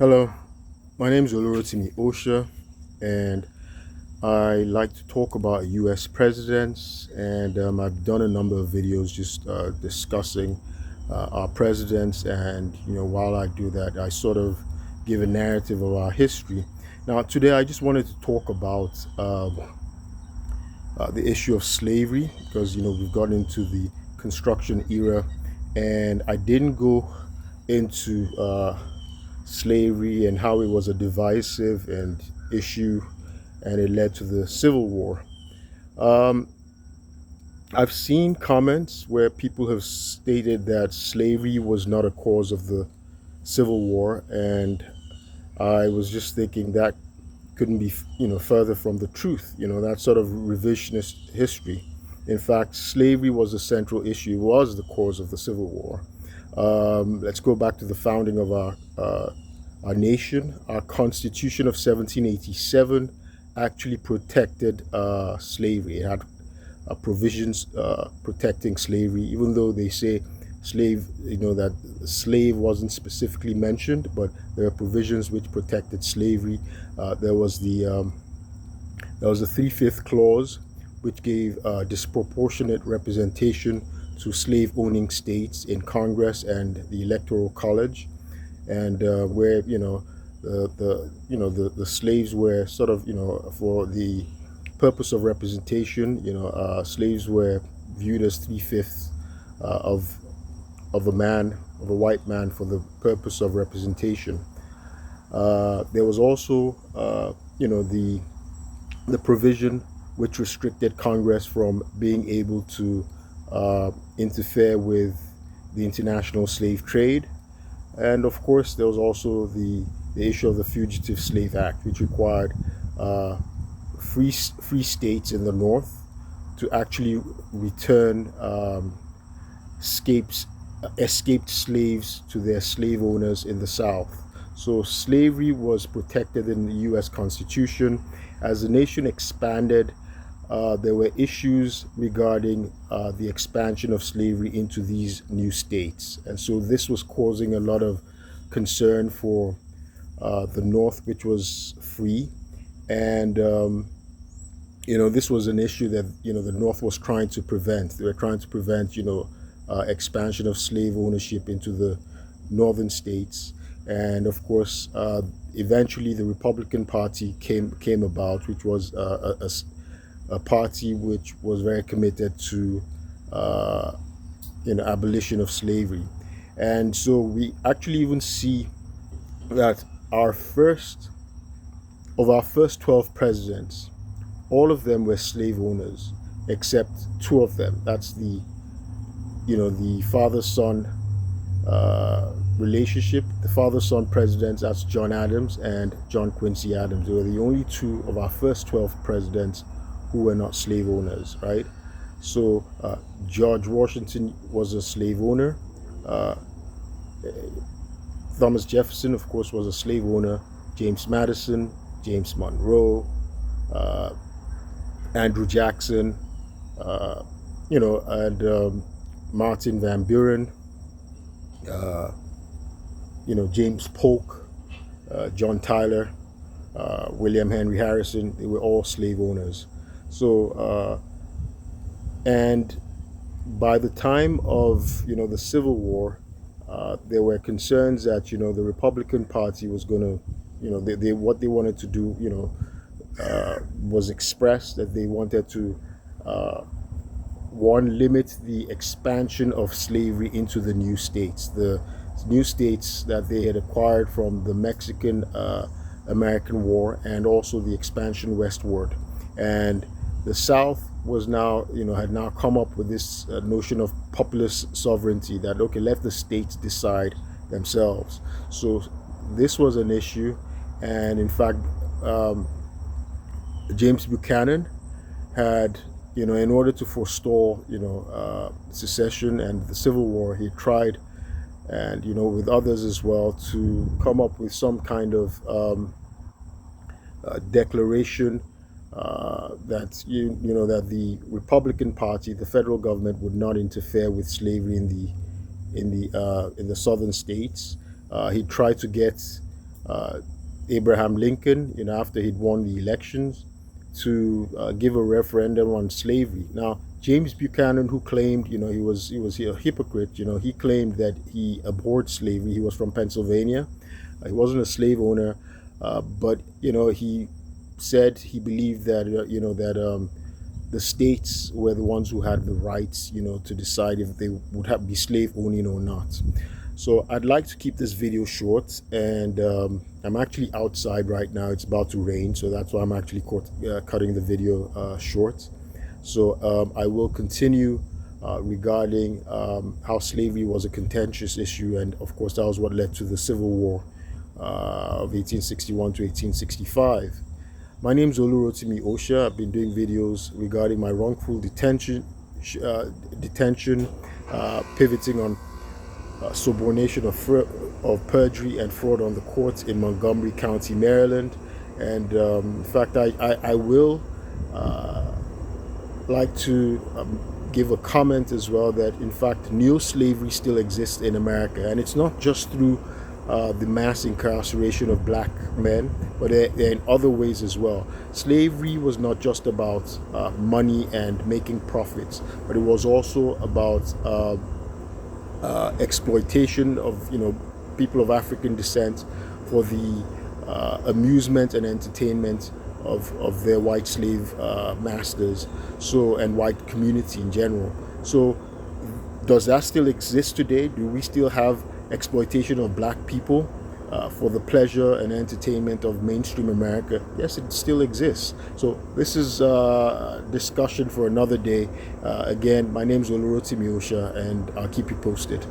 Hello, my name is Olurotimi Osha, and I like to talk about U.S. presidents. And I've done a number of videos just discussing our presidents. And while I do that, I sort of give a narrative of our history. Now, today I just wanted to talk about the issue of slavery because we've gotten into the construction era, and I didn't go into slavery and how it was a divisive and issue, and it led to the Civil War. Um, I've seen comments where people have stated that slavery was not a cause of the Civil War, and I was just thinking that couldn't be, further from the truth. That sort of revisionist history. In fact, slavery was the central issue, was the cause of the Civil War. Let's go back to the founding of our nation. Our Constitution of 1787 actually protected slavery. It had provisions protecting slavery, even though they say that slave wasn't specifically mentioned, but there are provisions which protected slavery. There was the 3/5 clause, which gave disproportionate representation to slave owning states in Congress and the Electoral College, and where the slaves were sort of for the purpose of representation. Slaves were viewed as 3/5 of a man, of a white man, for the purpose of representation. There was also the provision which restricted Congress from being able to interfere with the international slave trade. And of course, there was also the issue of the Fugitive Slave Act, which required free states in the North to actually return escaped slaves to their slave owners in the South. So slavery was protected in the U.S. Constitution. As the nation expanded, there were issues regarding the expansion of slavery into these new states. And so this was causing a lot of concern for the North, which was free. And, this was an issue that, the North was trying to prevent. They were trying to prevent, expansion of slave ownership into the northern states. And of course, eventually the Republican Party came about, which was a party which was very committed to abolition of slavery. And so we actually even see that our first 12 presidents, all of them were slave owners except two of them. That's the father-son relationship. The father-son presidents, that's John Adams and John Quincy Adams. They were the only two of our first 12 presidents who were not slave owners, right? So George Washington was a slave owner. Thomas Jefferson, of course, was a slave owner. James Madison, James Monroe, Andrew Jackson, and Martin Van Buren, James Polk, John Tyler, William Henry Harrison. They were all slave owners. So, and by the time of the Civil War, there were concerns that the Republican Party was going to, they what they wanted to do, was expressed that they wanted to limit the expansion of slavery into the new states, that they had acquired from the Mexican American War, and also the expansion westward. And the South was now, had now come up with this notion of populist sovereignty, that, okay, let the states decide themselves. So this was an issue. And in fact, James Buchanan had, in order to forestall, secession and the Civil War, he tried, and, with others as well, to come up with some kind of declaration that that the Republican Party, the federal government, would not interfere with slavery in the southern states. He tried to get Abraham Lincoln, after he'd won the elections, to give a referendum on slavery. Now, James Buchanan, who claimed, he was a hypocrite. He claimed that he abhorred slavery. He was from Pennsylvania. He wasn't a slave owner, but he said he believed that the states were the ones who had the rights, to decide if they would be slave owning or not. So I'd like to keep this video short, and I'm actually outside right now. It's about to rain, so that's why I'm actually cutting the video short. So I will continue regarding how slavery was a contentious issue, and of course that was what led to the Civil War of 1861 to 1865. My name is Olurotimi Osha. I've been doing videos regarding my wrongful detention, pivoting on subornation of perjury and fraud on the courts in Montgomery County, Maryland. And in fact, I will like to give a comment as well that in fact neo-slavery still exists in America, and it's not just through the mass incarceration of black men, but they're in other ways as well. Slavery was not just about money and making profits, but it was also about exploitation of people of African descent for the amusement and entertainment of their white slave masters, and white community in general. So does that still exist today? Do we still have exploitation of black people for the pleasure and entertainment of mainstream America? Yes, it still exists. So this is a discussion for another day. Again, my name is Olurotimi Osha, and I'll keep you posted.